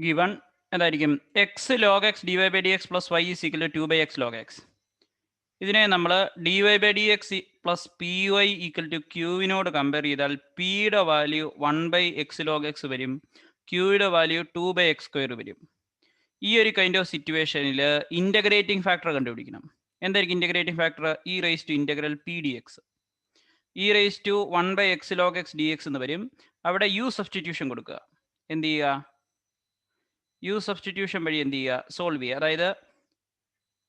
Given എന്തായിരിക്കും x log x d y by d x plus y is equal to 2 by x log x. ഇതിനെ നമ്മൾ d y by d x plus p y equal to ക്യൂവിനോട് compare ചെയ്താൽ പിയുടെ value 1 by x log x വരും, ക്യൂയുടെ value 2 by x square വരും. ഈ ഒരു കൈൻഡ് ഓഫ് സിറ്റുവേഷനിൽ ഇൻ്റഗ്രേറ്റിംഗ് ഫാക്ടർ കണ്ടുപിടിക്കണം. എന്തായിരിക്കും integrating factor? E raise to integral p d x. E raise to 1 by x log x d x എന്ന് വരും. അവിടെ യു സബ്സ്റ്റിറ്റ്യൂഷൻ കൊടുക്കുക. എന്ത് ചെയ്യുക? യു സബ്സ്റ്റിറ്റ്യൂഷൻ വഴി എന്ത് ചെയ്യുക? സോൾവ് ചെയ്യുക. അതായത്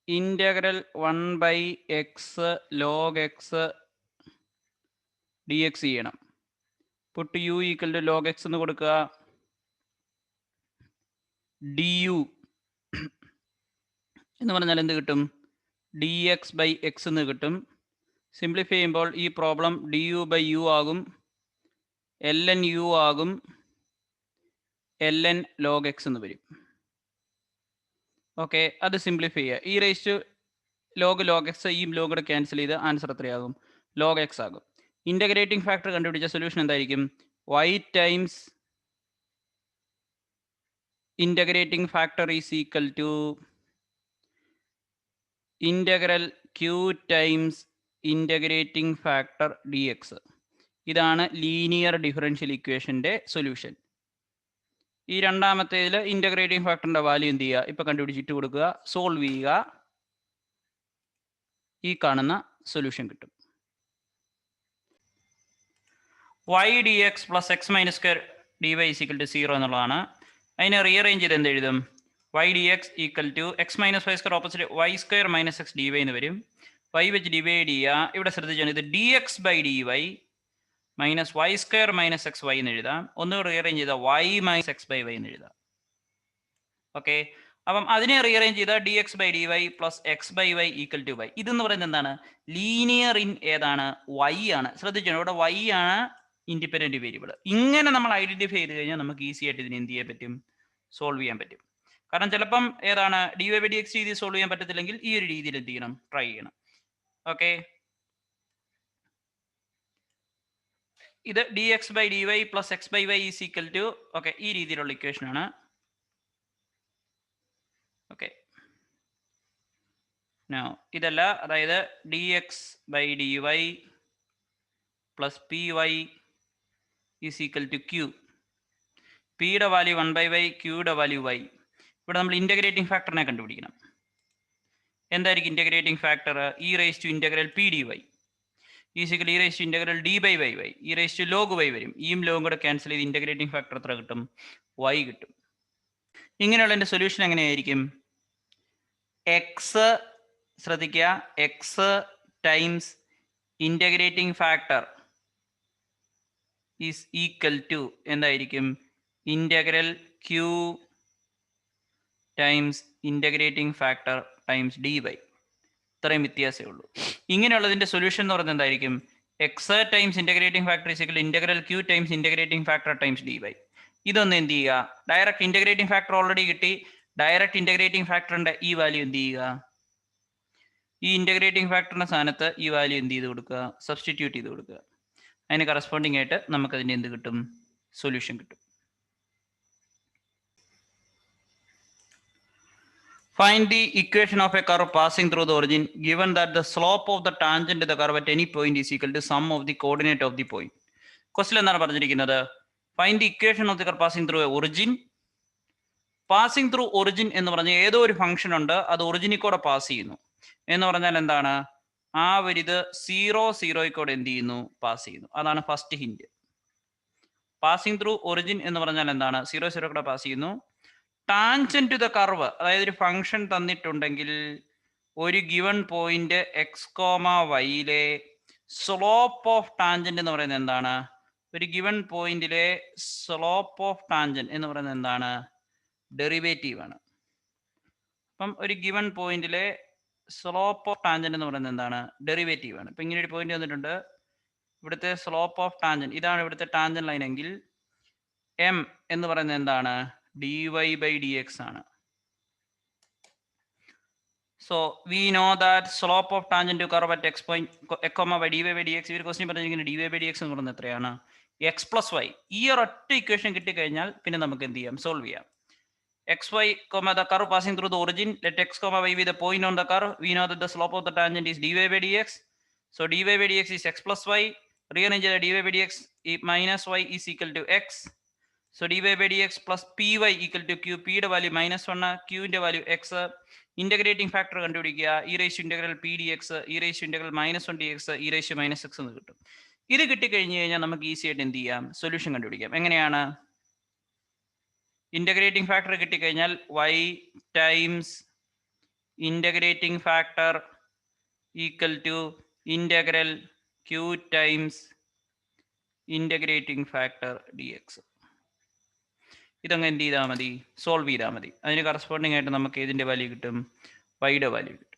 integral 1 by x log x d x ചെയ്യണം. Put u equal to log x എന്ന് കൊടുക്കുക. ഡി യു എന്ന് പറഞ്ഞാൽ എന്ത് കിട്ടും? ഡി എക്സ് ബൈ എക്സ് എന്ന് കിട്ടും. സിംപ്ലിഫൈ ചെയ്യുമ്പോൾ ഈ problem d u by u ആകും, എൽ എൻ യു ആകും, എൽ എൻ ലോഗ് എക്സ് എന്ന് വരും. ഓക്കെ, അത് സിംപ്ലിഫൈ ചെയ്യുക. E raise to log x e log കൂടെ ക്യാൻസൽ ചെയ്ത് ആൻസർ എത്രയാകും? ലോഗ് എക്സ് ആകും. ഇൻ്റഗ്രേറ്റിംഗ് ഫാക്ടർ കണ്ടുപിടിച്ച സൊല്യൂഷൻ എന്തായിരിക്കും? Y times integrating factor is equal to integral q times integrating factor d x. ഇതാണ് ലീനിയർ ഡിഫറൻഷ്യൽ ഇക്വേഷൻ്റെ solution. ഈ രണ്ടാമത്തേതിൽ ഇൻ്റഗ്രേറ്റിംഗ് ഫാക്ടറിൻ്റെ വാല്യൂ എന്ത് ചെയ്യുക? ഇപ്പോൾ കണ്ടുപിടിച്ചിട്ട് കൊടുക്കുക, സോൾവ് ചെയ്യുക, ഈ കാണുന്ന സൊല്യൂഷൻ കിട്ടും. Y d x plus x minus square d y equal to 0 എന്നുള്ളതാണ്. അതിനെ റീഅറേഞ്ച് ചെയ്ത് എന്ത് എഴുതും? Y d x equal to x minus y square opposite y square minus x d y എന്ന് വരും. വൈ വെച്ച് ഡിവൈഡ് ചെയ്യുക. ഇവിടെ ശ്രദ്ധിച്ചാണ് ഇത് d x by d y minus y square minus x y എന്ന് എഴുതാം. ഒന്ന് റീഅറേഞ്ച് ചെയ്താൽ y minus x by y എന്ന് എഴുതാം. ഓക്കെ, അപ്പം അതിനെ റീഅറേഞ്ച് ചെയ്താൽ d x by d y plus x by y equal to y. ഇതെന്ന് പറയുന്നത് എന്താണ്? ലീനിയർ ഇൻ ഏതാണ്? വൈ ആണ്. ശ്രദ്ധിച്ചോ, ഇവിടെ വൈ ആണ് ഇൻഡിപെൻഡന്റ് വേരിയബിൾ. ഇങ്ങനെ നമ്മൾ ഐഡന്റിഫൈ ചെയ്ത് കഴിഞ്ഞാൽ നമുക്ക് ഈസി ആയിട്ട് ഇതിനെ എന്ത് ചെയ്യാൻ പറ്റും? സോൾവ് ചെയ്യാൻ പറ്റും. കാരണം ചിലപ്പം ഏതാണ് d y by d x രീതി സോൾവ് ചെയ്യാൻ പറ്റത്തില്ലെങ്കിൽ ഈ ഒരു രീതിയിൽ എന്ത് ചെയ്യണം? ട്രൈ ചെയ്യണം. ഓക്കെ, ഇത് d x by d y plus x by y is equal to okay ഈ രീതിയിലുള്ള ഇക്വേഷൻ ആണ്. ഓക്കെ, ഇതല്ല, അതായത് d x by d y plus p y is equal to q. പിയുടെ വാല്യൂ 1 ബൈ വൈ, ക്യൂയുടെ value y. ഇവിടെ നമ്മൾ integrating ഫാക്ടറിനെ കണ്ടുപിടിക്കണം. എന്തായിരിക്കും integrating factor? E raise to integral p d y is equal e raise to integral d by y y. E raise to log Y വരും. ഈയും ലോഗും കൂടെ cancel ചെയ്ത് ഇൻ്റഗ്രേറ്റിംഗ് ഫാക്ടർ എത്ര കിട്ടും? വൈ കിട്ടും. ഇങ്ങനെയുള്ള എൻ്റെ സൊല്യൂഷൻ എങ്ങനെയായിരിക്കും? എക്സ് ശ്രദ്ധിക്കുക, x times integrating factor is equal to എന്തായിരിക്കും? Integral q times integrating factor times d y. ഇത്രയും വ്യത്യാസമേ ഉള്ളൂ. ഇങ്ങനെയുള്ളതിൻ്റെ സൊല്യൂഷൻ എന്ന് പറയുന്നത് എന്തായിരിക്കും? X times integrating factor equal integral q times integrating factor times d y. ഇതൊന്ന് എന്ത് ചെയ്യുക? ഡയറക്റ്റ് ഇൻ്റഗ്രേറ്റിംഗ് ഫാക്ടർ ഓൾറെഡി കിട്ടി. ഡയറക്റ്റ് ഇൻ്റഗ്രേറ്റിംഗ് ഫാക്ടറിൻ്റെ ഈ വാല്യൂ എന്ത് ചെയ്യുക? ഈ ഇൻ്റഗ്രേറ്റിംഗ് ഫാക്ടറിൻ്റെ സ്ഥാനത്ത് ഈ വാല്യൂ എന്ത് ചെയ്ത് കൊടുക്കുക? സബ്സ്റ്റിറ്റ്യൂട്ട് ചെയ്ത് കൊടുക്കുക. അതിന് കറസ്പോണ്ടിങ് ആയിട്ട് നമുക്കതിൻ്റെ എന്ത് കിട്ടും? സൊല്യൂഷൻ കിട്ടും. Find the equation of a curve passing through the origin given that the slope of the tangent to the curve at any point is equal to sum of the coordinate of the point. Question എന്താണ് പറഞ്ഞിരിക്കുന്നത്? Find the equation of the curve passing through a origin. Passing through origin എന്ന് പറഞ്ഞാൽ ഏതോ ഒരു function ഉണ്ട്, അത് ഒറിജിനിൽ കൂടെ പാസ് ചെയ്യുന്നു എന്ന് പറഞ്ഞാൽ എന്താണ്? ആ ഒരു ഇത് 0 കൂടെ എന്ത് ചെയ്യുന്നു? പാസ് ചെയ്യുന്നു. അതാണ് first hint. Passing through origin എന്ന് പറഞ്ഞാൽ എന്താണ്? 0 കൂടെ പാസ് ചെയ്യുന്നു. ടാൻജന്റ് ടു ദ കർവ്, അതായത് ഒരു ഫംഗ്ഷൻ തന്നിട്ടുണ്ടെങ്കിൽ ഒരു ഗിവൺ പോയിന്റ് എക്സ് കോമ വൈയിലെ സ്ലോപ്പ് ഓഫ് ടാൻജന്റ് എന്ന് പറയുന്നത് എന്താണ്? ഒരു ഗിവൺ പോയിന്റിലെ സ്ലോപ്പ് ഓഫ് ടാൻജന്റ് എന്ന് പറയുന്നത് എന്താണ്? ഡെറിവേറ്റീവ് ആണ്. അപ്പം ഒരു ഗിവൺ പോയിന്റിലെ സ്ലോപ്പ് ഓഫ് ടാൻജന്റ് എന്ന് പറയുന്നത് എന്താണ്? ഡെറിവേറ്റീവ് ആണ്. ഇപ്പം ഇങ്ങനെ ഒരു പോയിന്റ് വന്നിട്ടുണ്ട്, ഇവിടുത്തെ സ്ലോപ്പ് ഓഫ് ടാൻജന്റ് ഇതാണ് ഇവിടുത്തെ ടാൻജന്റ് ലൈൻ എങ്കിൽ എം എന്ന് പറയുന്നത് എന്താണ്? dy by dx ആണ്. So we know that slope of tangent to curve at x point comma by dy by dx. ഇവർ ക്വസ്റ്റ്യൻ പറഞ്ഞിരിക്കുന്നത് dy by dx എന്ന് പറയുന്നത് എത്രയാണ്? x plus y. ഈ ഒരൊറ്റ ഇക്വേഷൻ കിട്ടിക്കഴിഞ്ഞാൽ പിന്നെ നമുക്ക് എന്ത് ചെയ്യാം? സോൾവ് ചെയ്യാം. xy comma the curve passing through the origin, let x comma y be the point on the curve. We know that the slope of the tangent is dy by dx. So dy by dx is x plus y. Rearrange the dy by dx minus y is equal to x. So dy by dx plus py equal to q. P യുടെ value -1, q ന്റെ value x. Integrating factor കണ്ടുപിടിക്കുക. E raise to integral p d x, e raise to integral -1 d x, e raise to -x എന്ന് കിട്ടും. ഇത് കിട്ടിക്കഴിഞ്ഞ് കഴിഞ്ഞാൽ നമുക്ക് easy ആയിട്ട് എന്ത് ചെയ്യാം? സൊല്യൂഷൻ കണ്ടുപിടിക്കാം. എങ്ങനെയാണ്? ഇന്റഗ്രേറ്റിംഗ് ഫാക്ടർ കിട്ടിക്കഴിഞ്ഞാൽ y times integrating factor equal to integral q times integrating factor d x. ഇതങ്ങ് എന്ത് ചെയ്താൽ മതി? സോൾവ് ചെയ്താൽ മതി. അതിന് കറസ്പോണ്ടിങ് ആയിട്ട് നമുക്ക് ഏതിൻ്റെ വാല്യൂ കിട്ടും? y യുടെ വാല്യൂ കിട്ടും.